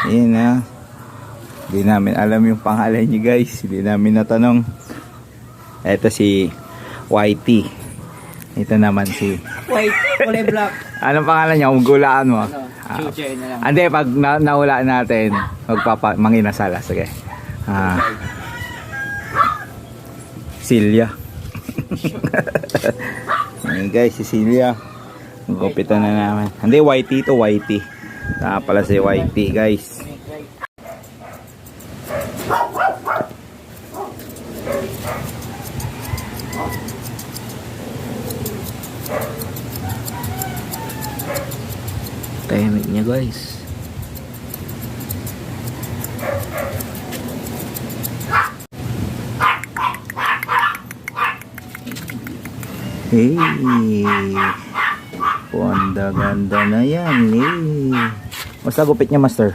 Ayan na. Hindi namin alam yung pangalan niya guys. Hindi namin natanong. Ito si Whitey. Ito naman si Whitey, kulay black. anong pangalan niya? Umugulaan mo. Chuchay na lang. Hindi, pag naula natin, manginasala. Sige. Silya. Ayan guys, si Silya. Gupitan na naman. Hindi, Whitey to Whitey. Pala si Whitey guys. Tahimik niya guys. Hey, ganda na yan. Hey, basta gupit niya master.